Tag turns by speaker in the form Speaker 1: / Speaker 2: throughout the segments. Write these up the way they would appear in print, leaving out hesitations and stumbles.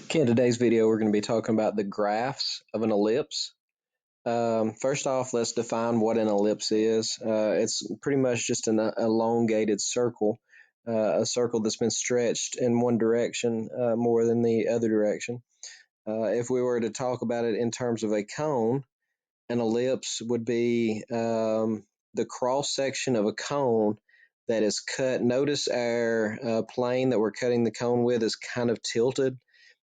Speaker 1: Okay, in today's video, we're going to be talking about the graphs of an ellipse. First off, let's define what an ellipse is. It's pretty much just an elongated circle, a circle that's been stretched in one direction more than the other direction. If we were to talk about it in terms of a cone, an ellipse would be the cross section of a cone that is cut. Notice our plane that we're cutting the cone with is kind of tilted.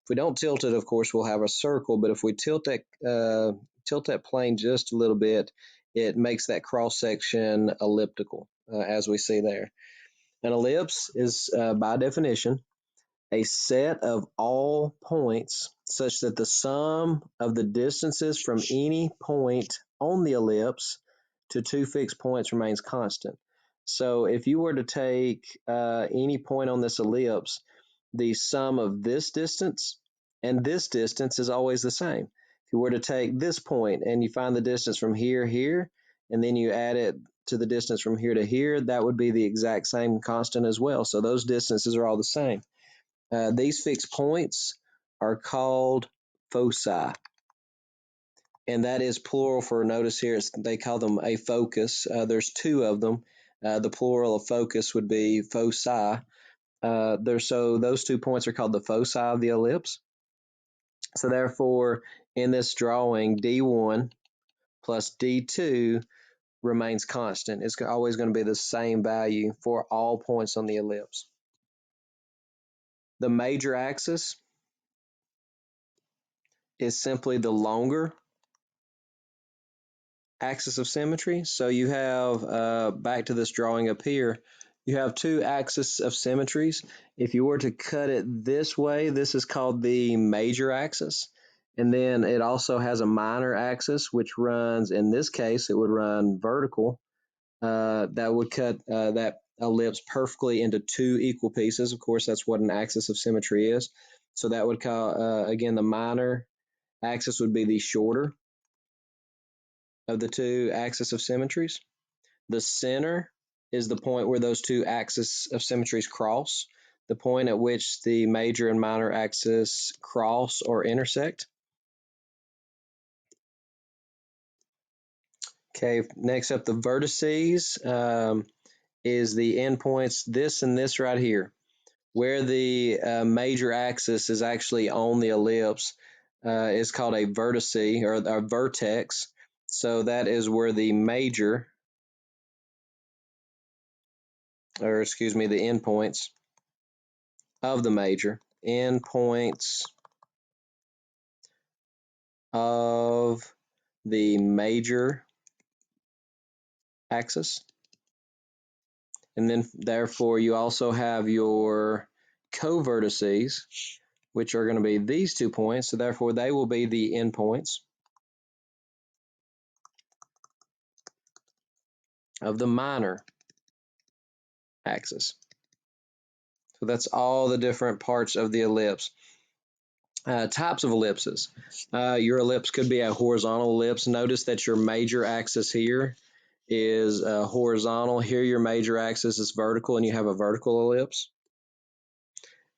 Speaker 1: If we don't tilt it, of course, we'll have a circle, but if we tilt that plane just a little bit, it makes that cross section elliptical, as we see there. An ellipse is, by definition, a set of all points such that the sum of the distances from any point on the ellipse to two fixed points remains constant. So if you were to take any point on this ellipse, the sum of this distance and this distance is always the same. If you were to take this point and you find the distance from here, and then you add it to the distance from here to here, that would be the exact same constant as well. So those distances are all the same. These fixed points are called foci, and that is plural for, notice here, they call them a focus. There's two of them. The plural of focus would be foci. So those 2 points are called the foci of the ellipse. So therefore, in this drawing, D1 plus D2 remains constant. It's always going to be the same value for all points on the ellipse. The major axis is simply the longer axis of symmetry. So you have, back to this drawing up here, you have two axes of symmetries. If you were to cut it this way, this is called the major axis. And then it also has a minor axis, which runs, in this case, it would run vertical. That would cut that ellipse perfectly into two equal pieces. Of course, that's what an axis of symmetry is. So that would call, again, the minor axis would be the shorter of the two axes of symmetries. The center is the point where those two axes of symmetries cross, the point at which the major and minor axis cross or intersect. Okay, next up, the vertices is the endpoints, this and this right here. Where the major axis is actually on the ellipse is called a vertex or a vertex. So that is where the major, or excuse me, the endpoints of the major, endpoints of the major axis. And then therefore you also have your co-vertices, which are going to be these 2 points. So therefore they will be the endpoints of the minor axis. So that's all the different parts of the ellipse. Types of ellipses. Your ellipse could be a horizontal ellipse. Notice that your major axis here is horizontal. Here your major axis is vertical, and you have a vertical ellipse.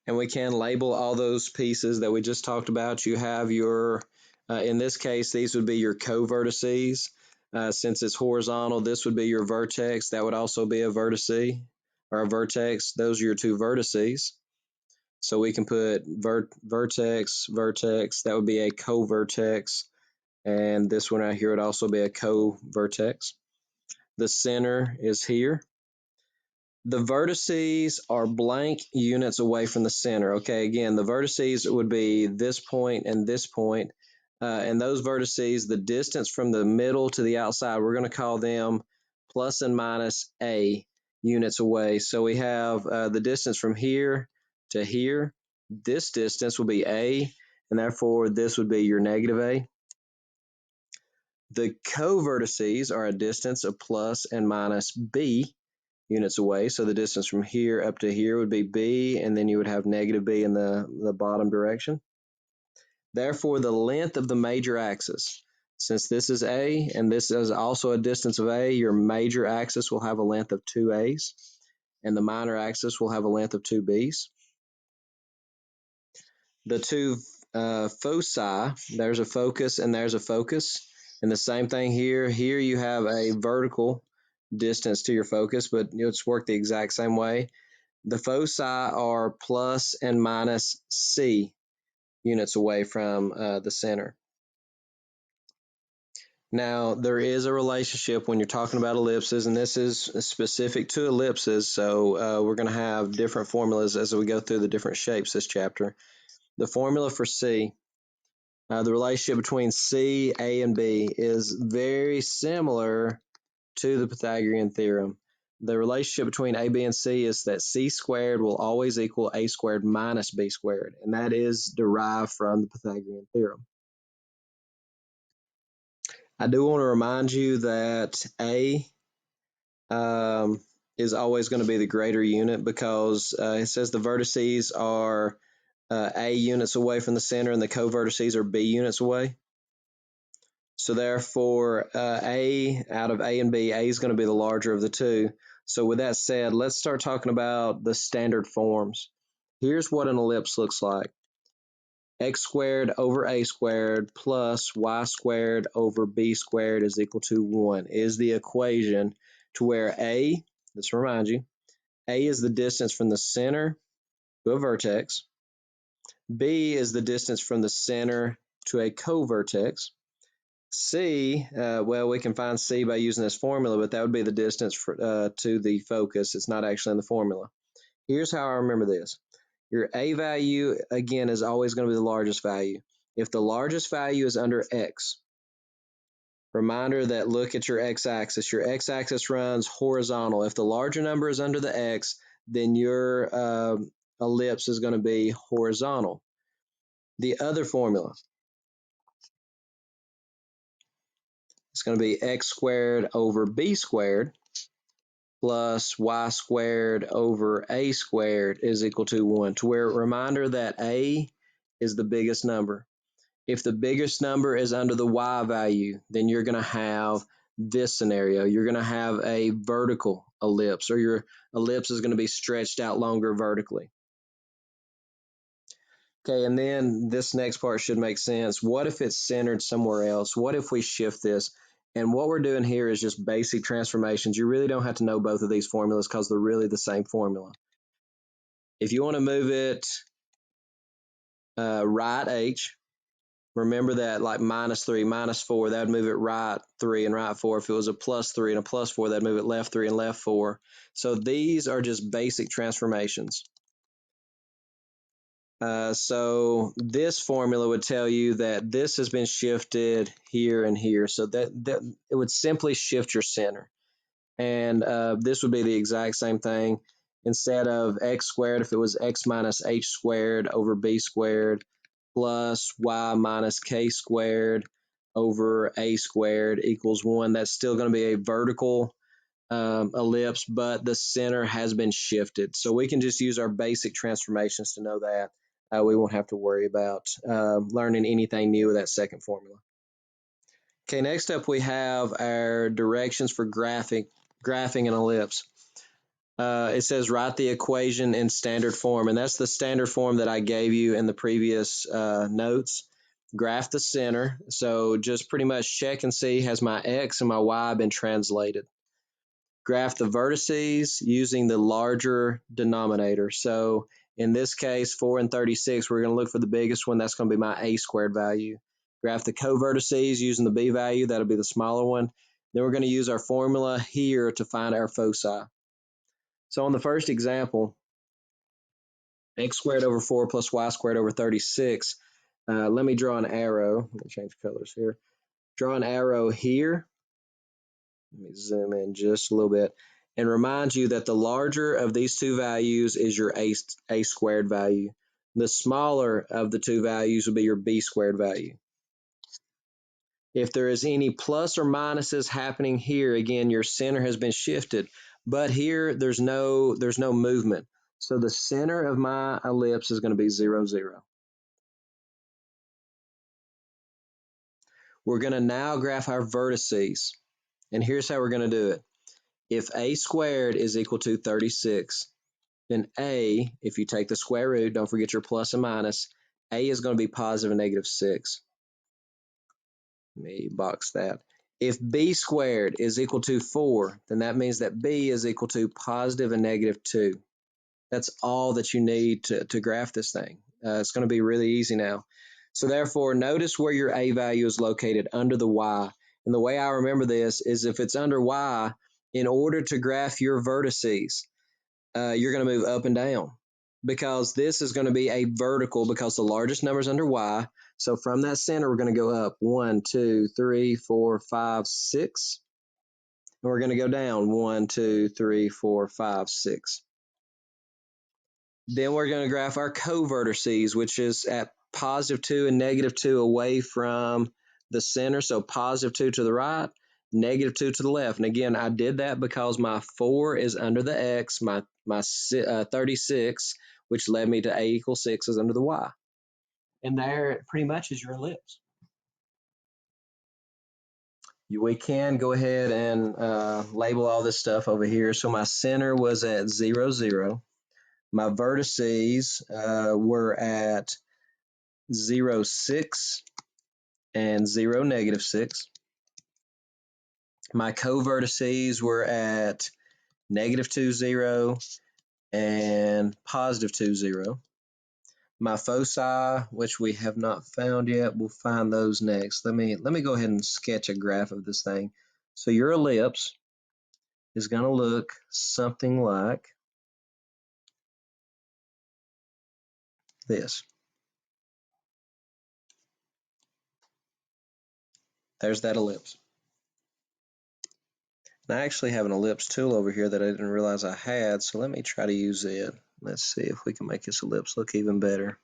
Speaker 1: And we can label all those pieces that we just talked about. You have your, in this case, these would be your co-vertices. Since it's horizontal, this would be your vertex. That would also be a vertice or a vertex. Those are your two vertices. So we can put vertex, vertex. That would be a co-vertex. And this one right here would also be a co-vertex. The center is here. The vertices are blank units away from the center. Okay, again, the vertices would be this point and this point. And those vertices, the distance from the middle to the outside, we're going to call them plus and minus a units away. So we have the distance from here to here. This distance will be a, and therefore this would be your negative a. The co-vertices are a distance of plus and minus b units away. So the distance from here up to here would be b, and then you would have negative b in the bottom direction. Therefore, the length of the major axis, since this is a and this is also a distance of a, your major axis will have a length of 2a's, and the minor axis will have a length of 2b's. The two foci. There's a focus and there's a focus. And the same thing here. Here you have a vertical distance to your focus, but it's worked the exact same way. The foci are plus and minus c units away from the center. Now, there is a relationship when you're talking about ellipses, and this is specific to ellipses, so we're going to have different formulas as we go through the different shapes this chapter. The formula for C, the relationship between C, A, and B is very similar to the Pythagorean theorem. The relationship between A, B, and C is that C squared will always equal A squared minus B squared, and that is derived from the Pythagorean theorem. I do want to remind you that A is always going to be the greater unit because it says the vertices are A units away from the center and the co-vertices are B units away. So therefore, A out of A and B, A is going to be the larger of the two. So with that said, let's start talking about the standard forms. Here's what an ellipse looks like. X squared over A squared plus Y squared over B squared is equal to 1 is the equation to where A, let's remind you, A is the distance from the center to a vertex. B is the distance from the center to a co-vertex. C, well, we can find C by using this formula, but that would be the distance to the focus. It's not actually in the formula. Here's how I remember this. Your A value, again, is always going to be the largest value. If the largest value is under X, reminder that look at your X-axis. Your X-axis runs horizontal. If the larger number is under the X, then your ellipse is going to be horizontal. The other formula is going to be X squared over B squared plus Y squared over A squared is equal to 1, to where reminder that A is the biggest number. If the biggest number is under the Y value, then you're going to have this scenario. You're going to have a vertical ellipse, or your ellipse is going to be stretched out longer vertically. Okay, and then this next part should make sense. What if it's centered somewhere else? What if we shift this? And what we're doing here is just basic transformations. You really don't have to know both of these formulas because they're really the same formula. If you want to move it right H, remember that like -3, -4, that would move it right 3 and right 4. If it was a +3 and a +4, that'd move it left 3 and left 4. So these are just basic transformations. So this formula would tell you that this has been shifted here and here. So that it would simply shift your center. And this would be the exact same thing. Instead of x squared, if it was x minus h squared over b squared plus y minus k squared over a squared equals 1, that's still going to be a vertical ellipse, but the center has been shifted. So we can just use our basic transformations to know that. We won't have to worry about learning anything new with that second formula. Okay, next up we have our directions for graphing an ellipse. It says write the equation in standard form, and that's the standard form that I gave you in the previous notes. Graph the center, so just pretty much check and see has my x and my y been translated. Graph the vertices using the larger denominator. So in this case, 4 and 36, we're going to look for the biggest one. That's going to be my a squared value. Graph the co-vertices using the b value. That'll be the smaller one. Then we're going to use our formula here to find our foci. So on the first example, x squared over 4 plus y squared over 36. Let me draw an arrow. Let me change colors here. Draw an arrow here. Let me zoom in just a little bit and remind you that the larger of these two values is your a squared value. The smaller of the two values will be your b squared value. If there is any plus or minuses happening here, again, your center has been shifted, but here there's no movement. So the center of my ellipse is going to be 0, 0. We're going to now graph our vertices, and here's how we're going to do it. If a squared is equal to 36, then a, if you take the square root, don't forget your plus and minus, A is going to be positive and negative 6. Let me box that. If b squared is equal to 4, then that means that b is equal to positive and negative 2. That's all that you need to graph this thing. It's going to be really easy now. So therefore, notice where your a value is located, under the y. And the way I remember this is if it's under y, in order to graph your vertices, you're going to move up and down, because this is going to be a vertical because the largest number is under y. So from that center, we're going to go up 1, 2, 3, 4, 5, 6. And we're going to go down 1, 2, 3, 4, 5, 6. Then we're going to graph our co-vertices, which is at positive 2 and negative 2 away from the center. So positive 2 to the right, negative 2 to the left. And again, I did that because my 4 is under the x, my 36, which led me to a equals 6, is under the y. And there pretty much is your ellipse. We can go ahead and label all this stuff over here. So my center was at 0, 0. My vertices were at 0, 6 and 0, negative 6. My co-vertices were at negative 2, 0 and positive 2, 0. My foci, which we have not found yet, we'll find those next. Let me go ahead and sketch a graph of this thing. So your ellipse is going to look something like this. There's that ellipse. And I actually have an ellipse tool over here that I didn't realize I had, so let me try to use it. Let's see if we can make this ellipse look even better.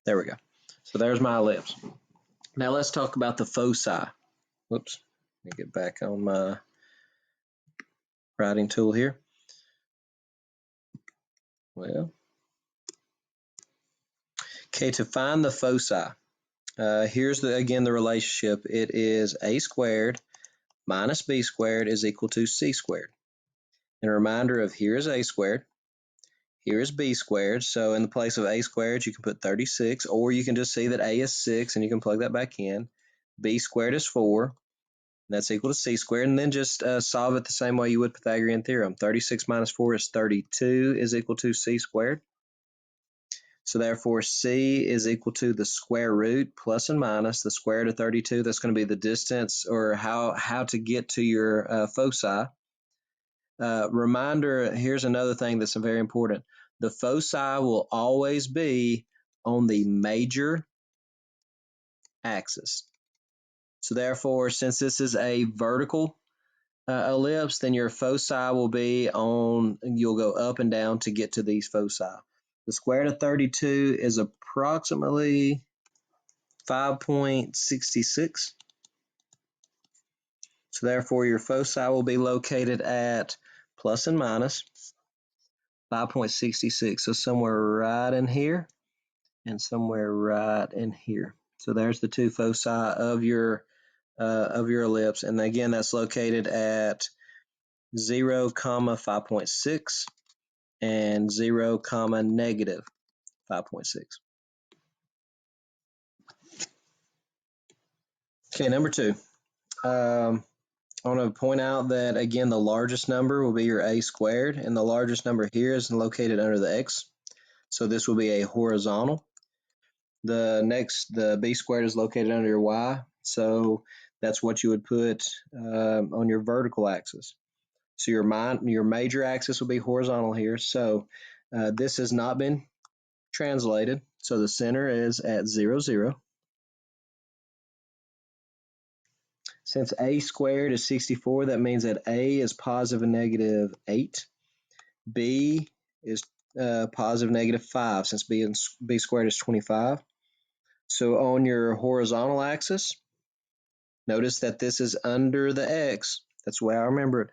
Speaker 1: There we go. So there's my ellipse. Now let's talk about the foci. Whoops, let me get back on my writing tool here. Well, okay, to find the foci, here's again the relationship. It is a squared minus b squared is equal to c squared. And a reminder of here is a squared, here is b squared. So in the place of a squared, you can put 36, or you can just see that a is 6 and you can plug that back in. B squared is 4. That's equal to c squared, and then just solve it the same way you would Pythagorean theorem. 36 minus 4 is 32 is equal to c squared. So therefore, c is equal to the square root plus and minus the square root of 32. That's going to be the distance, or how to get to your foci. Reminder, here's another thing that's very important. The foci will always be on the major axis. So therefore, since this is a vertical ellipse, then your foci will be on, you'll go up and down to get to these foci. The square root of 32 is approximately 5.66. So therefore, your foci will be located at plus and minus 5.66. So somewhere right in here and somewhere right in here. So there's the two foci of your ellipse. And again, that's located at 0, 5.6 and 0, negative 5.6. Okay, number 2. I want to point out that, again, the largest number will be your a squared, and the largest number here is located under the x. So this will be a horizontal. The b squared is located under your y, so that's what you would put on your vertical axis. So your major axis will be horizontal here. So this has not been translated. So the center is at 0, 0. Since a squared is 64, that means that a is positive and negative 8. B is positive negative 5, since b squared is 25. So on your horizontal axis, notice that this is under the x. That's the way I remember it.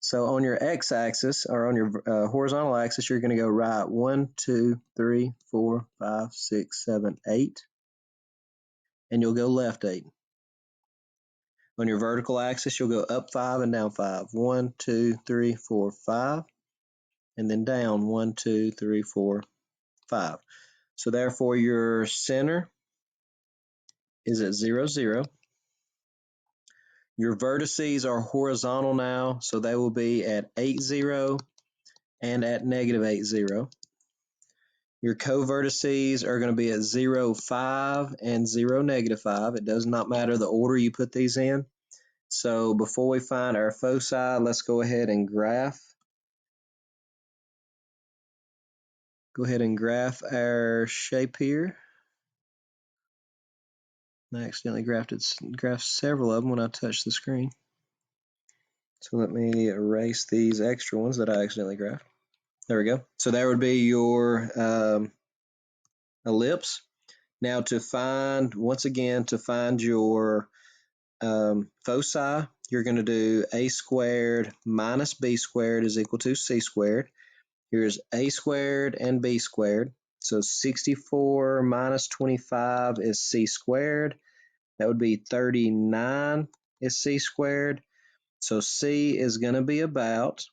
Speaker 1: So on your x-axis, or on your horizontal axis, you're going to go right 1, 2, 3, 4, 5, 6, 7, 8. And you'll go left 8. On your vertical axis, you'll go up 5 and down 5. 1, 2, 3, 4, 5. and then down 1, 2, 3, 4, 5. So therefore your center is at 0, 0. Your vertices are horizontal now, so they will be at 8, 0 and at negative 8, 0. Your co-vertices are going to be at 0, 5 and 0, negative 5. It does not matter the order you put these in. So before we find our foci, let's go ahead and graph. Go ahead and graph our shape here. I accidentally graphed several of them when I touched the screen. So let me erase these extra ones that I accidentally graphed. There we go. So there would be your ellipse. Now to find, once again, to find your foci, you're going to do a squared minus b squared is equal to c squared. Here's a squared and b squared. So 64 minus 25 is c squared. That would be 39 is c squared. So c is going to be about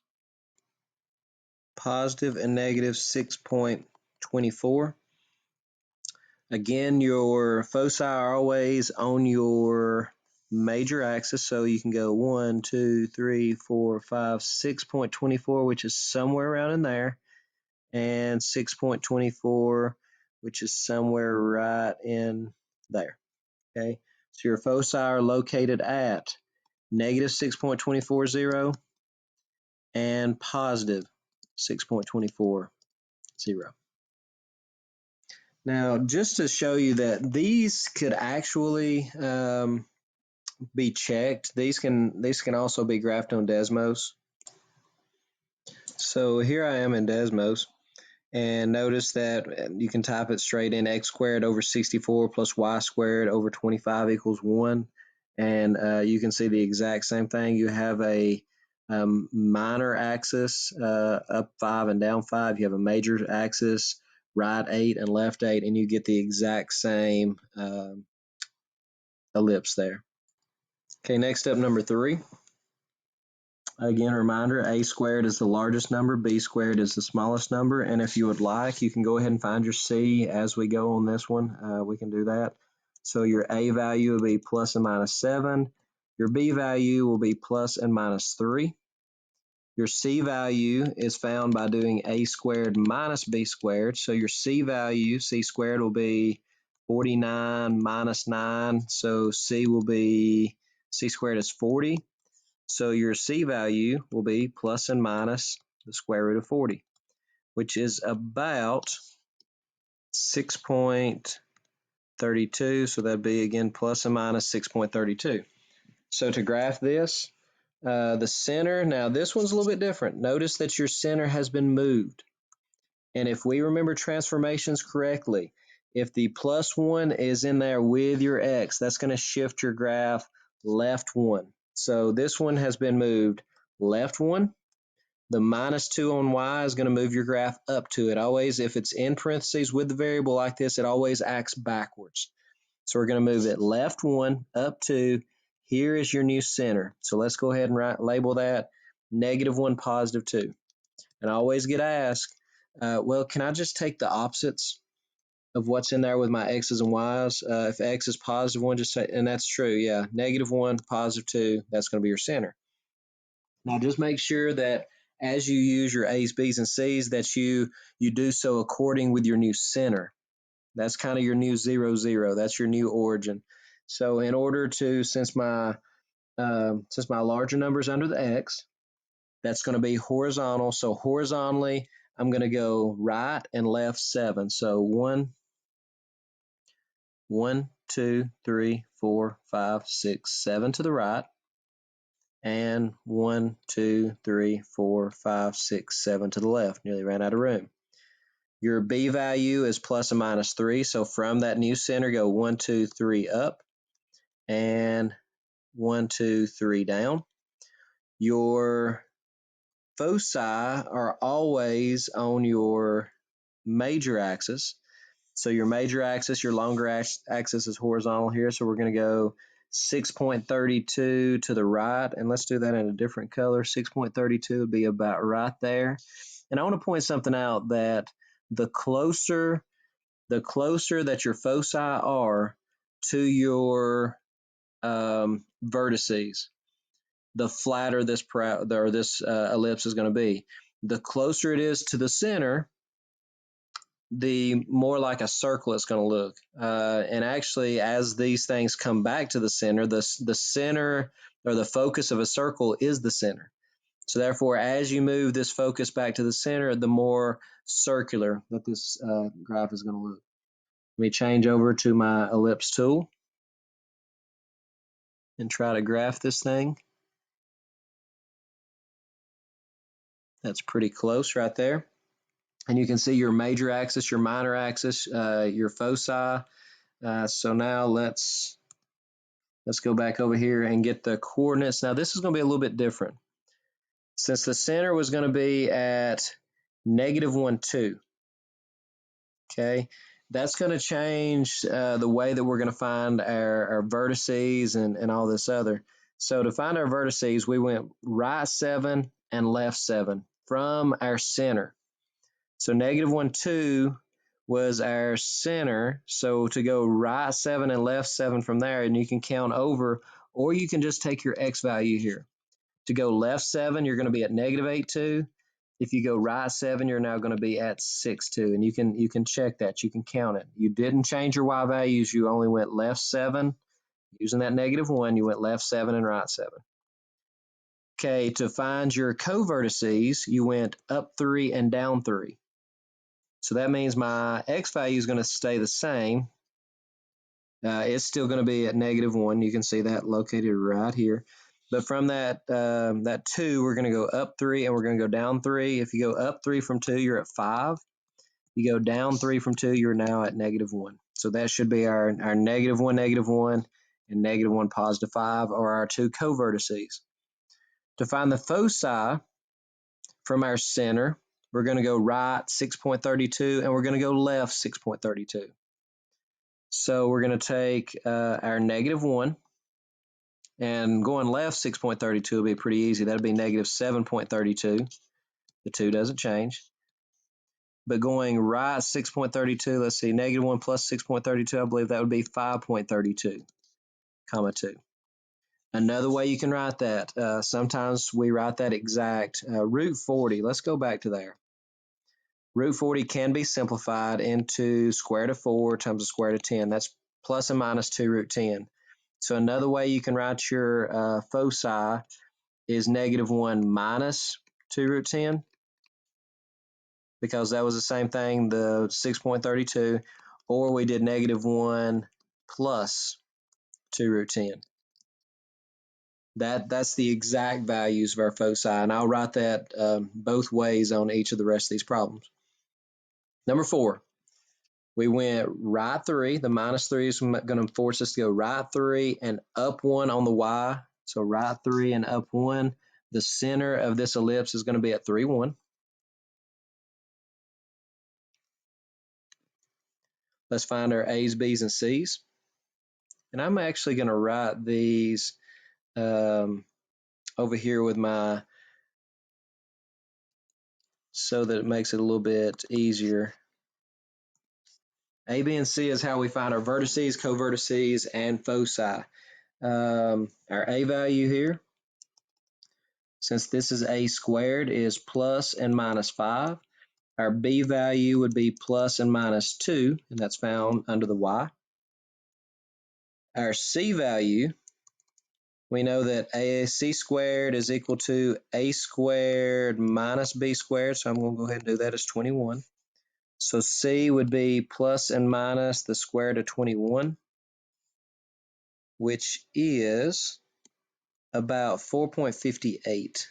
Speaker 1: positive and negative 6.24. Again, your foci are always on your major axis, so you can go 1, 2, 3, 4, 5, 6.24, which is somewhere around in there, and 6.24, which is somewhere right in there. Okay, so your foci are located at negative 6.240 and positive 6.240. Now, just to show you that these could actually be checked, these can also be graphed on Desmos. So here I am in Desmos, and notice that you can type it straight in: x squared over 64 plus y squared over 25 equals 1. And you can see the exact same thing. You have a minor axis, up 5 and down 5. You have a major axis, right 8 and left 8, and you get the exact same ellipse there. Okay, next up, number 3. Again, a reminder, a squared is the largest number, b squared is the smallest number, and if you would like, you can go ahead and find your c as we go on this one. We can do that. So your a value will be plus and minus 7. Your b value will be plus and minus 3. Your c value is found by doing a squared minus b squared. So your c value, c squared, will be 49 minus 9. So c squared is 40. So your c value will be plus and minus the square root of 40, which is about 6.32. So that'd be, again, plus and minus 6.32. So to graph this, the center, now this one's a little bit different. Notice that your center has been moved. And if we remember transformations correctly, if the plus 1 is in there with your x, that's going to shift your graph left 1. So this one has been moved left 1. The minus 2 on y is going to move your graph up to it. Always, if it's in parentheses with the variable like this, it always acts backwards. So we're going to move it left 1, up 2. Here is your new center. So let's go ahead and label that negative 1, positive 2. And I always get asked, well, can I just take the opposites of what's in there with my x's and y's? If x is positive 1, just say, and that's true, yeah, negative 1, positive 2, that's going to be your center. Now just make sure that as you use your a's, b's, and c's that you do so according with your new center. That's kind of your new 0, 0. That's your new origin. So in order to, since my larger number is under the x, that's going to be horizontal. So horizontally, I'm going to go right and left 7. So 1, 2, 3, 4, 5, 6, 7 to the right. And 1, 2, 3, 4, 5, 6, 7 to the left. Nearly ran out of room. Your b value is plus and minus 3. So from that new center, go 1, 2, 3 up, and 1, 2, 3 down. Your foci are always on your major axis. So your major axis, your longer axis is horizontal here. So we're going to go 6.32 to the right. And let's do that in a different color. 6.32 would be about right there. And I want to point something out that the closer that your foci are to your vertices, the flatter this ellipse is going to be. The closer it is to the center, the more like a circle it's going to look. And actually, as these things come back to the center, the center or the focus of a circle is the center. So therefore, as you move this focus back to the center, the more circular that this graph is going to look. Let me change over to my ellipse tool and try to graph this thing. That's pretty close right there. And you can see your major axis, your minor axis, your foci. So now let's go back over here and get the coordinates. Now this is going to be a little bit different. Since the center was going to be at -1, 2, okay, that's going to change the way that we're going to find our vertices and all this other. So to find our vertices, we went right 7 and left 7 from our center. So -1, 2 was our center. So to go right 7 and left 7 from there, and you can count over, or you can just take your x value here. To go left 7, you're going to be at -8, 2. If you go right 7, you're now going to be at 6, 2. And you can check that. You can count it. You didn't change your y values. You only went left 7. Using that -1, you went left 7 and right 7. Okay, to find your co-vertices, you went up 3 and down 3. So that means my x value is going to stay the same. It's still going to be at -1. You can see that located right here. But from that 2, we're going to go up 3 and we're going to go down 3. If you go up 3 from 2, you're at 5. You go down 3 from 2, you're now at -1. So that should be our -1, -1, and -1, +5 are our two co-vertices. To find the foci from our center, we're going to go right 6.32 and we're going to go left 6.32. So we're going to take our -1, and going left 6.32 will be pretty easy. That'll be -7.32. The 2 doesn't change. But going right 6.32, let's see, -1 plus 6.32, I believe that would be 5.32, comma 2. Another way you can write that, sometimes we write that exact. Root 40, let's go back to there. Root 40 can be simplified into square root of 4 times the square root of 10. That's plus and minus 2 root 10. So another way you can write your foci is -1 minus 2 root 10, because that was the same thing, the 6.32, or we did -1 plus 2 root 10. That's the exact values of our foci, and I'll write that both ways on each of the rest of these problems. Number 4, we went right 3. The -3 is going to force us to go right 3 and up 1 on the y. So right 3 and up 1. The center of this ellipse is going to be at 3, 1. Let's find our A's, B's, and C's. And I'm actually going to write these over here with my, so that it makes it a little bit easier. A, B, and C is how we find our vertices, co-vertices, and foci. Our A value here, since this is A squared, is plus and minus 5. Our B value would be plus and minus 2, and that's found under the Y. Our C value, we know that AC squared is equal to A squared minus B squared, so I'm going to go ahead and do that as 21. So C would be plus and minus the square root of 21, which is about 4.58.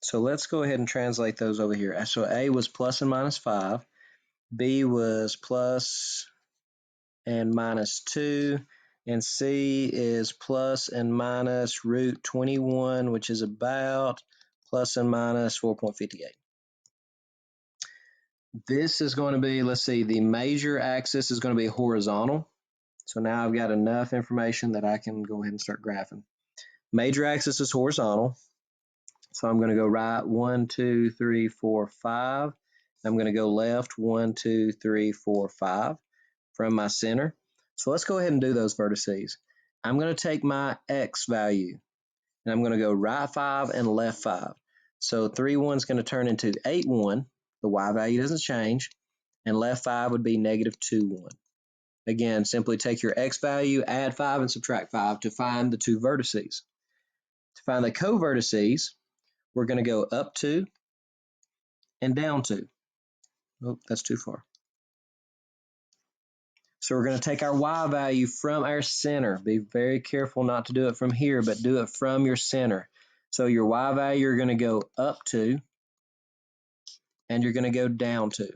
Speaker 1: So let's go ahead and translate those over here. So A was plus and minus 5. B was plus and minus 2. And C is plus and minus root 21, which is about plus and minus 4.58. This is going to be, let's see, the major axis is going to be horizontal. So now I've got enough information that I can go ahead and start graphing. Major axis is horizontal. So I'm going to go right 1, 2, 3, 4, 5. I'm going to go left 1, 2, 3, 4, 5 from my center. So let's go ahead and do those vertices. I'm going to take my x value and I'm going to go right 5 and left 5. So 3, 1 is going to turn into 8, 1. The y value doesn't change. And left 5 would be negative 2, 1. Again, simply take your x value, add 5, and subtract 5 to find the two vertices. To find the co-vertices, we're going to go up 2 and down 2. Oh, that's too far. So we're going to take our y value from our center. Be very careful not to do it from here, but do it from your center. So your y value, you're going to go up 2, and you're going to go down 2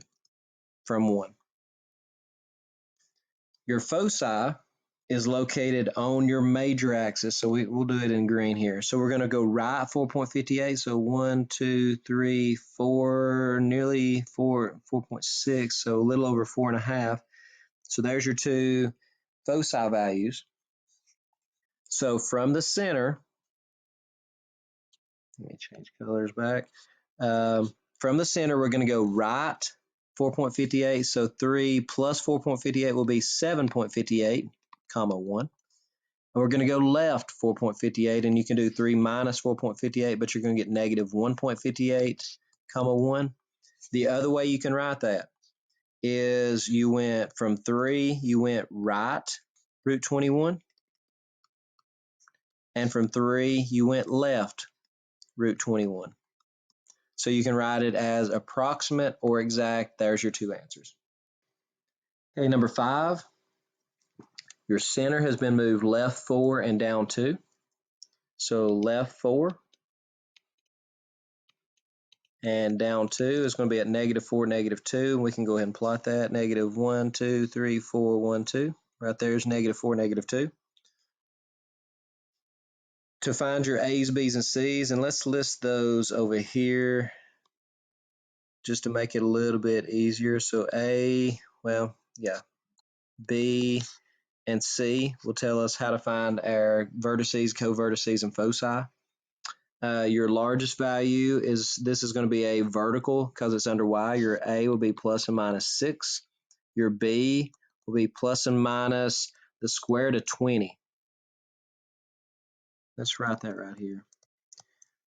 Speaker 1: from 1. Your foci is located on your major axis, so we'll do it in green here. So we're going to go right 4.58, so 1, 2, 3, 4, nearly 4.6, so a little over 4.5. So there's your two foci values. So from the center, let me change colors back. From the center, we're going to go right 4.58. So 3 plus 4.58 will be 7.58, comma 1. And we're going to go left 4.58, and you can do 3 minus 4.58, but you're going to get negative 1.58, comma 1. The other way you can write that is you went from 3, you went right root 21, and from 3, you went left root 21. So you can write it as approximate or exact. There's your two answers. Okay, number 5, your center has been moved left 4 and down 2. So left 4 and down 2 is going to be at negative 4, negative 2. And we can go ahead and plot that. Negative 1, 2, 3, 4, 1, 2. Right there is negative 4, negative 2. To find your A's, B's, and C's, and let's list those over here just to make it a little bit easier. So A, well, yeah, B, and C will tell us how to find our vertices, co-vertices, and foci. Your largest value is going to be a vertical because it's under Y. Your A will be plus and minus 6. Your B will be plus and minus the square root of 20. Let's write that right here,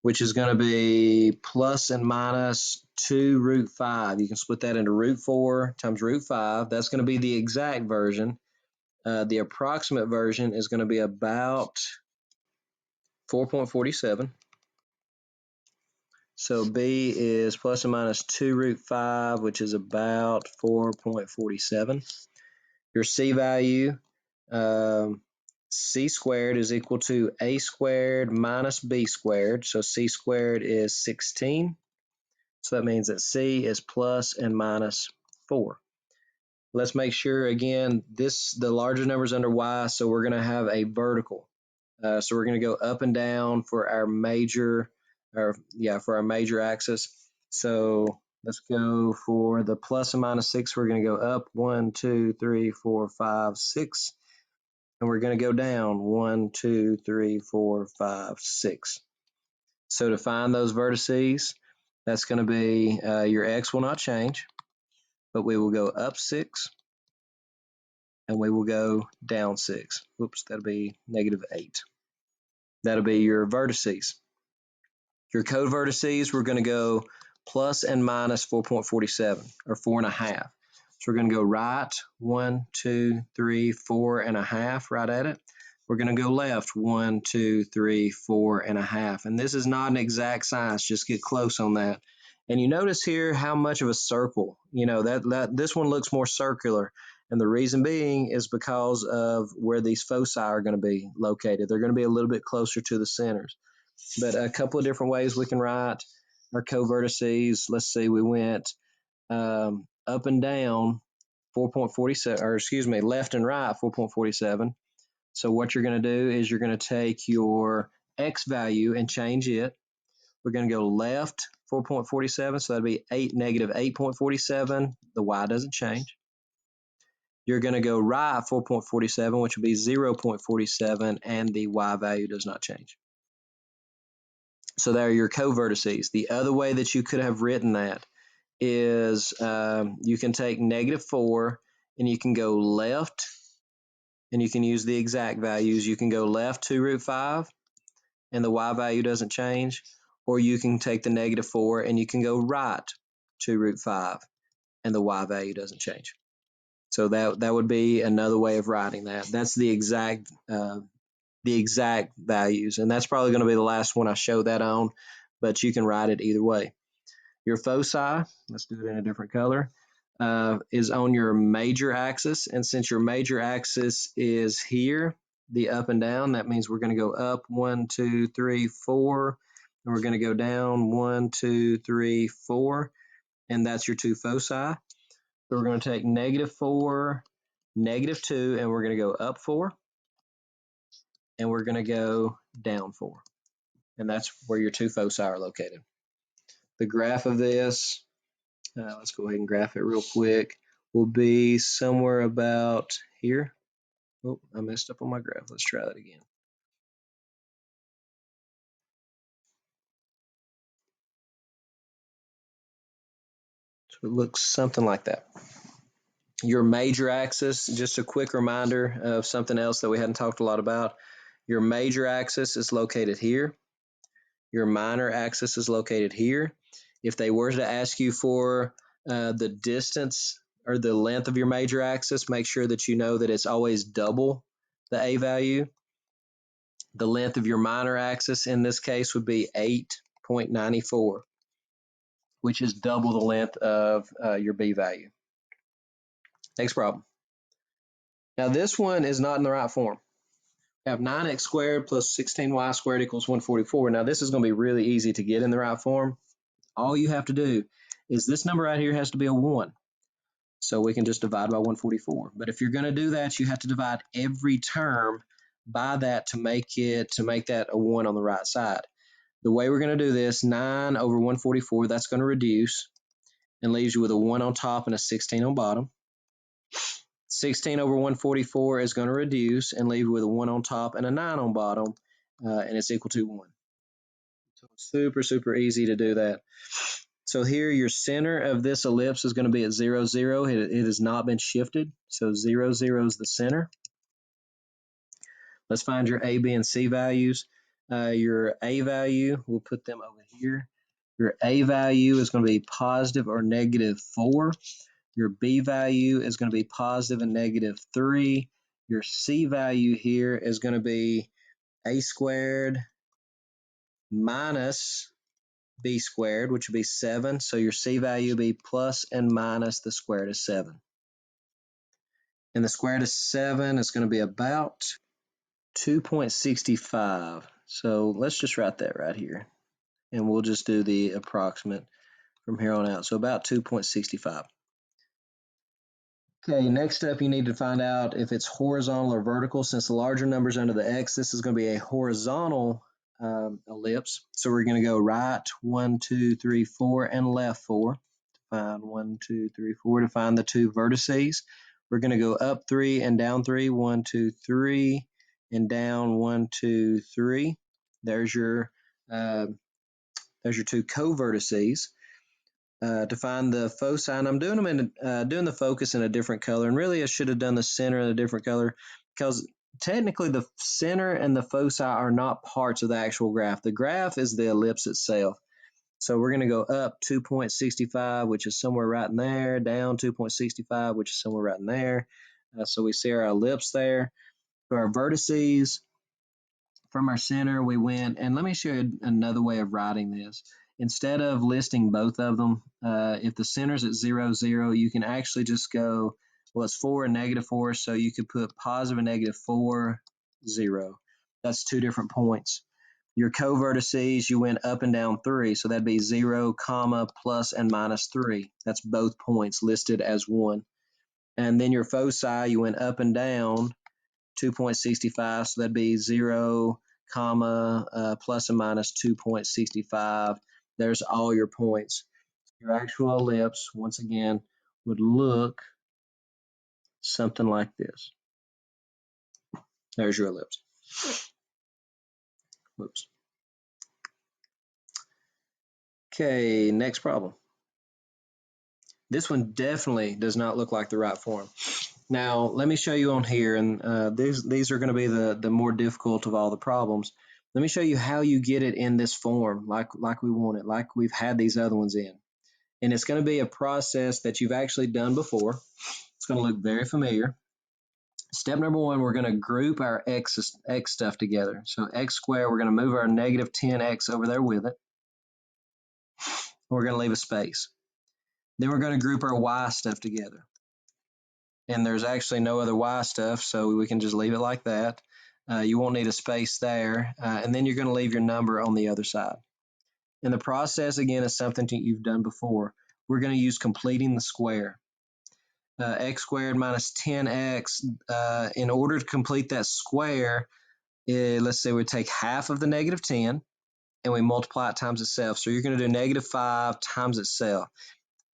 Speaker 1: which is going to be plus and minus 2 root 5. You can split that into root 4 times root 5. That's going to be the exact version. The approximate version is going to be about 4.47. So B is plus or minus 2 root 5, which is about 4.47. Your C value, C squared is equal to A squared minus B squared. So C squared is 16. So that means that C is plus and minus 4. Let's make sure, again, the larger number is under Y, so we're going to have a vertical. So we're going to go up and down for our major, for our major axis. So let's go for the plus and minus 6. We're going to go up 1, 2, 3, 4, 5, 6. And we're going to go down 1, 2, 3, 4, 5, 6. So to find those vertices, that's going to be your x will not change, but we will go up 6 and we will go down 6. Oops, that'll be negative 8. That'll be your vertices. Your co-vertices, we're going to go plus and minus 4.47 or 4.5. So we're going to go right 1, 2, 3, 4.5 right at it. We're going to go left 1, 2, 3, 4.5. And this is not an exact science. Just get close on that. And you notice here how much of a circle, that this one looks more circular. And the reason being is because of where these foci are going to be located. They're going to be a little bit closer to the centers. But a couple of different ways we can write our co-vertices. Let's see, we went up and down 4.47, or excuse me, left and right 4.47. So what you're going to do is you're going to take your x value and change it. We're going to go left 4.47, so that'll be negative 8.47. The y doesn't change. You're going to go right 4.47, which will be 0.47, and the y value does not change. So there are your co-vertices. The other way that you could have written that is you can take -4 and you can go left, and you can use the exact values. You can go left 2 root 5 and the y value doesn't change, or you can take the -4 and you can go right 2 root 5 and the y value doesn't change. So that would be another way of writing that. That's the exact values, and that's probably going to be the last one I show that on, but you can write it either way. Your foci, let's do it in a different color, is on your major axis, and since your major axis is here, the up and down, that means we're going to go up 1, 2, 3, 4, and we're going to go down 1, 2, 3, 4, and that's your two foci. So we're going to take -4, -2, and we're going to go up 4, and we're going to go down 4. And that's where your two foci are located. The graph of this, let's go ahead and graph it real quick, will be somewhere about here. Oh, I messed up on my graph. Let's try that again. So it looks something like that. Your major axis, just a quick reminder of something else that we hadn't talked a lot about. Your major axis is located here. Your minor axis is located here. If they were to ask you for the distance or the length of your major axis, make sure that you know that it's always double the A value. The length of your minor axis in this case would be 8.94, which is double the length of your B value. Next problem. Now this one is not in the right form. We have 9x squared plus 16y squared equals 144. Now this is going to be really easy to get in the right form. All you have to do is this number right here has to be a 1. So we can just divide by 144. But if you're going to do that, you have to divide every term by that to make that a 1 on the right side. The way we're going to do this, 9 over 144, that's going to reduce and leaves you with a 1 on top and a 16 on bottom. 16 over 144 is going to reduce and leave you with a 1 on top and a 9 on bottom, and it's equal to 1. So super, super easy to do that. So here your center of this ellipse is going to be at 0, 0. It has not been shifted, so 0, 0 is the center. Let's find your A, B, and C values. Your A value, we'll put them over here. Your A value is going to be positive or -4. Your B value is going to be positive and -3. Your C value here is going to be A squared minus B squared, which would be 7. So your C value would be plus and minus the square root of 7. And the square root of 7 is going to be about 2.65. So let's just write that right here. And we'll just do the approximate from here on out. So about 2.65. Okay, next up you need to find out if it's horizontal or vertical. Since the larger number's under the X, this is going to be a horizontal ellipse. So we're going to go right 1, 2, 3, 4, and left 4 to find 1, 2, 3, 4 to find the two vertices. We're going to go up 3 and down 3, 1, 2, 3, and down 1, 2, 3. There's your two co-vertices. To find the foci, and I'm doing them doing the focus in a different color, and really I should have done the center in a different color because technically the center and the foci are not parts of the actual graph. The graph is the ellipse itself. So we're going to go up 2.65, which is somewhere right in there, down 2.65, which is somewhere right in there. So we see our ellipse there. For our vertices, from our center, we went, and let me show you another way of writing this. Instead of listing both of them, if the center's at 0, 0, you can actually just go, well, it's 4 and -4, so you could put positive and -4, 0. That's two different points. Your co-vertices, you went up and down 3, so that'd be 0, comma, plus and minus 3. That's both points listed as 1. And then your foci, you went up and down 2.65, so that'd be 0, comma, plus and minus 2.65. There's all your points. Your actual ellipse, once again, would look something like this. There's your ellipse. Whoops. Okay, next problem. This one definitely does not look like the right form. Now, let me show you on here, and these are going to be the more difficult of all the problems. Let me show you how you get it in this form, like we want it, like we've had these other ones in. And it's going to be a process that you've actually done before. It's going to look very familiar. Step number one, we're going to group our x stuff together. So x squared, we're going to move our negative 10x over there with it. We're going to leave a space. Then we're going to group our y stuff together. And there's actually no other y stuff, so we can just leave it like that. You won't need a space there. And then you're going to leave your number on the other side. And the process, again, is something that you've done before. We're going to use completing the square. X squared minus 10x. In order to complete that square, let's say we take half of the negative 10 and we multiply it times itself. So you're going to do negative 5 times itself.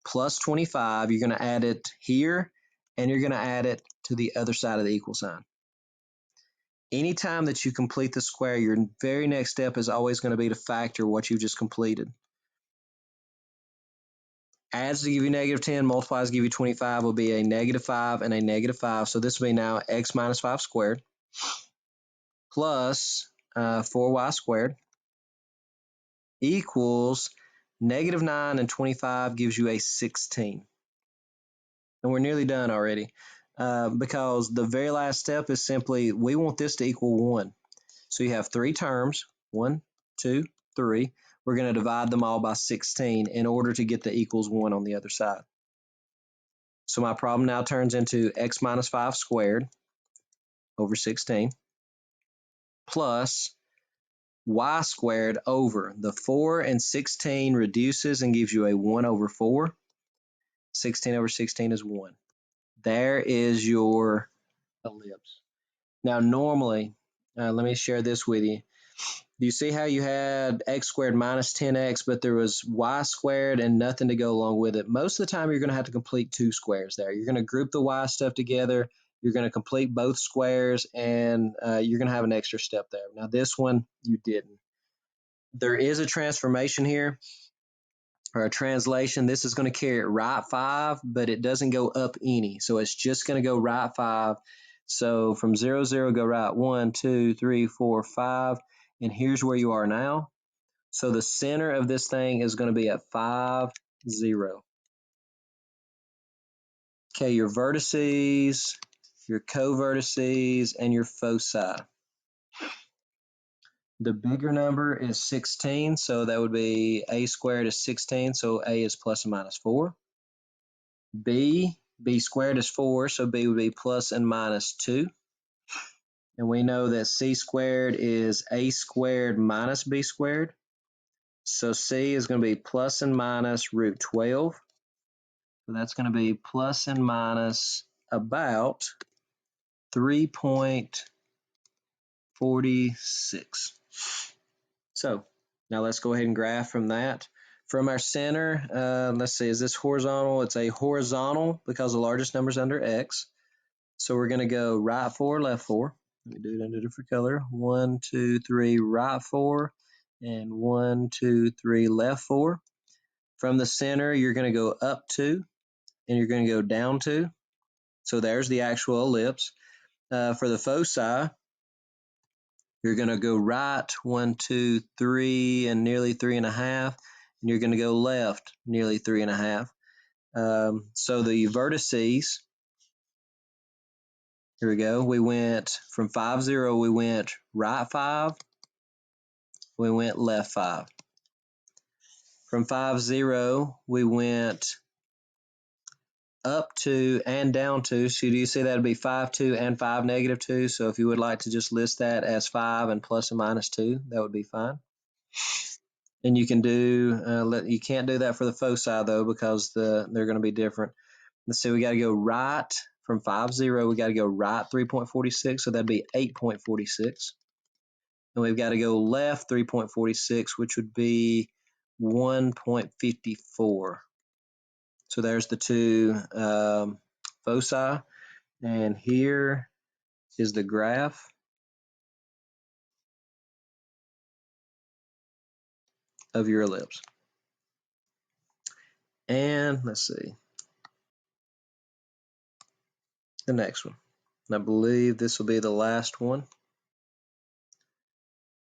Speaker 1: Plus 25, you're going to add it here, and you're going to add it to the other side of the equal sign. Anytime that you complete the square, your very next step is always going to be to factor what you just completed. Adds to give you negative 10, multiplies to give you 25 will be a negative 5 and a negative 5. So this will be now x minus 5 squared plus 4y squared equals negative 9 and 25 gives you a 16. And we're nearly done already because the very last step is simply we want this to equal 1. So you have three terms, 1, 2, 3. We're going to divide them all by 16 in order to get the equals 1 on the other side. So my problem now turns into x minus 5 squared over 16 plus y squared over the 4 and 16 reduces and gives you a 1 over 4. 16 over 16 is 1. There is your ellipse. Now normally, let me share this with you. Do you see how you had x squared minus 10x, but there was y squared and nothing to go along with it? Most of the time, you're going to have to complete two squares there. You're going to group the y stuff together. You're going to complete both squares, and you're going to have an extra step there. Now, this one, you didn't. There is a transformation here, or a translation. This is going to carry it right 5, but it doesn't go up any. So it's just going to go right 5. So from 0, 0, go right 1, 2, 3, 4, 5. And here's where you are now. So the center of this thing is going to be at 5, 0. Okay, your vertices, your co-vertices, and your foci. The bigger number is 16, so that would be a squared is 16, so a is plus and minus 4. B squared is 4, so b would be plus and minus 2. And we know that c squared is a squared minus b squared. So c is going to be plus and minus root 12. So that's going to be plus and minus about 3.46. So now let's go ahead and graph from that. From our center, let's see, is this horizontal? It's a horizontal because the largest number is under x. So we're going to go right 4, left 4. Let me do it in a different color. 1, 2, 3, right 4. And 1, 2, 3, left 4. From the center, you're going to go up 2. And you're going to go down 2. So there's the actual ellipse. For the foci, you're going to go right 1, 2, 3, and nearly 3.5. And you're going to go left nearly 3.5. So the vertices, here we go. We went from 5, 0, we went right 5, we went left 5. From 5, 0, we went up 2 and down 2. So do you see that would be 5, 2 and 5, negative 2. So if you would like to just list that as 5 and plus and minus 2, that would be fine. And you can do, you can't do that for the foci though because they're going to be different. Let's see, we got to go right from 5, 0, we got to go right 3.46, so that'd be 8.46. And we've got to go left 3.46, which would be 1.54. So there's the two foci. And here is the graph of your ellipse. And let's see, the next one. And I believe this will be the last one.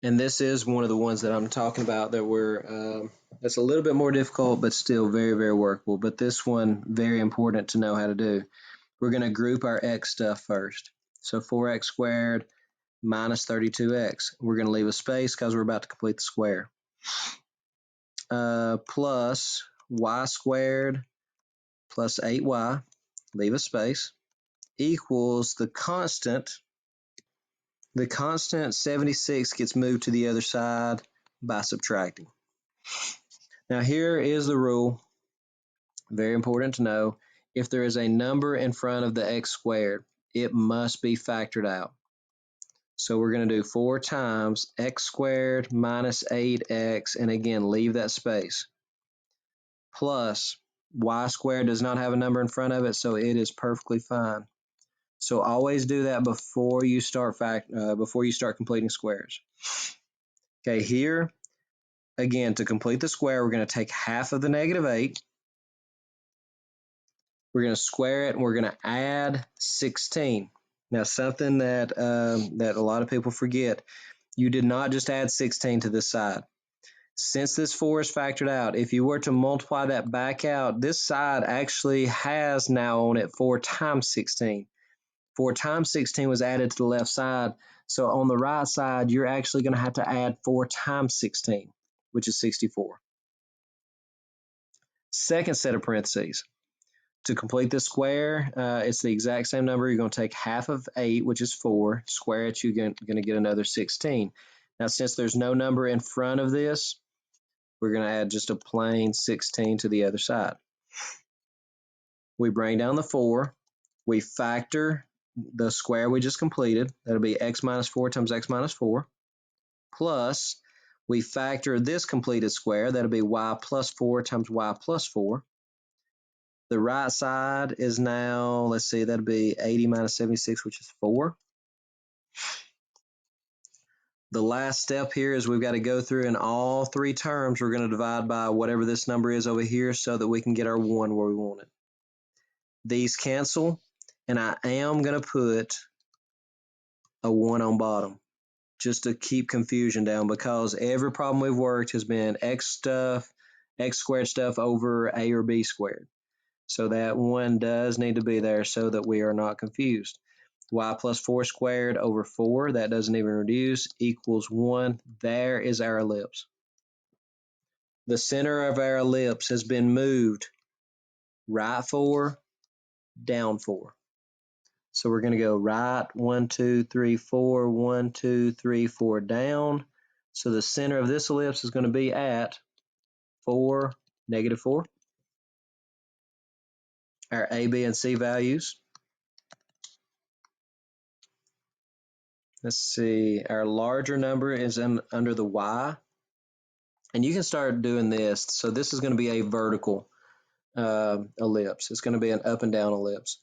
Speaker 1: And this is one of the ones that I'm talking about that that's a little bit more difficult, but still very, very workable. But this one, very important to know how to do. We're going to group our x stuff first. So 4x squared minus 32x. We're going to leave a space because we're about to complete the square. Plus y squared plus 8y, leave a space, equals the constant. The constant 76 gets moved to the other side by subtracting. Now here is the rule, very important to know. If there is a number in front of the x squared, it must be factored out. So we're going to do 4 times x squared minus 8x, and again, leave that space, plus y squared does not have a number in front of it, so it is perfectly fine. So always do that before you start completing squares. Okay, here, again, to complete the square, we're going to take half of the negative 8. We're going to square it, and we're going to add 16. Now, something that a lot of people forget, you did not just add 16 to this side. Since this 4 is factored out, if you were to multiply that back out, this side actually has now on it 4 times 16. 4 times 16 was added to the left side. So on the right side, you're actually going to have to add 4 times 16, which is 64. Second set of parentheses. To complete the square, it's the exact same number. You're going to take half of 8, which is 4, square it, you're going to get another 16. Now, since there's no number in front of this, we're going to add just a plain 16 to the other side. We bring down the 4. We factor the square we just completed. That'll be x minus 4 times x minus 4. Plus, we factor this completed square. That'll be y plus 4 times y plus 4. The right side is now, let's see, that'll be 80 minus 76, which is 4. The last step here is we've got to go through in all 3 terms. We're going to divide by whatever this number is over here so that we can get our 1 where we want it. These cancel, and I am going to put a 1 on bottom just to keep confusion down, because every problem we've worked has been x squared stuff over a or b squared. So that 1 does need to be there so that we are not confused. Y plus 4 squared over 4, that doesn't even reduce, equals 1. There is our ellipse. The center of our ellipse has been moved right 4, down 4. So we're going to go right 1, 2, 3, 4, 1, 2, 3, 4 down. So the center of this ellipse is going to be at 4, negative 4. Our A, B, and C values. Let's see, our larger number is under the Y. And you can start doing this. So this is going to be a vertical ellipse. It's going to be an up and down ellipse.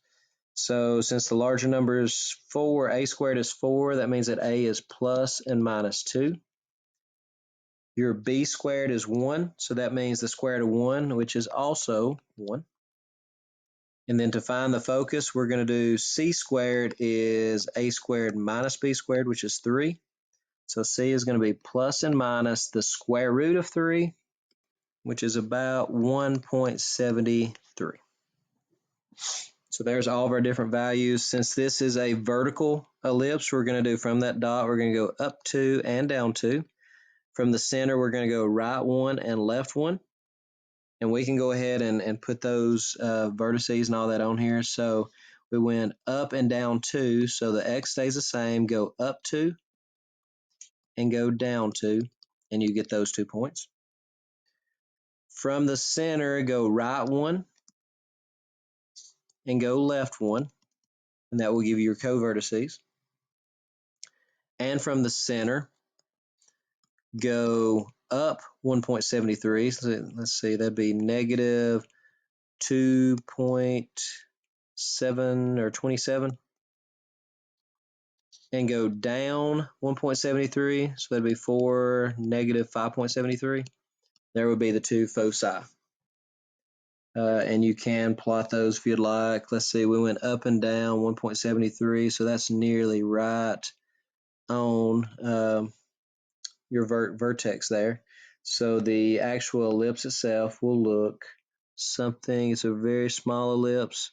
Speaker 1: So since the larger number is 4, A squared is 4, that means that A is plus and minus 2. Your B squared is 1, so that means the square root of 1, which is also 1. And then to find the focus, we're going to do C squared is A squared minus B squared, which is 3. So C is going to be plus and minus the square root of 3, which is about 1.73. So there's all of our different values. Since this is a vertical ellipse, we're going to do from that dot, we're going to go up 2 and down 2. From the center, we're going to go right 1 and left 1. And we can go ahead and put those vertices and all that on here. So we went up and down 2, so the x stays the same. Go up 2 and go down 2, and you get those 2 points. From the center, go right 1 and go left 1, and that will give you your co-vertices. And from the center, go up 1.73. So let's see, that'd be negative 2.7 or 27. And go down 1.73. So that'd be 4, negative 5.73. There would be the 2 foci. and you can plot those if you'd like. Let's see, we went up and down 1.73, so that's nearly right on your vertex there. So the actual ellipse itself will look something, it's a very small ellipse,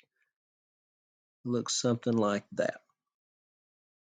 Speaker 1: looks something like that.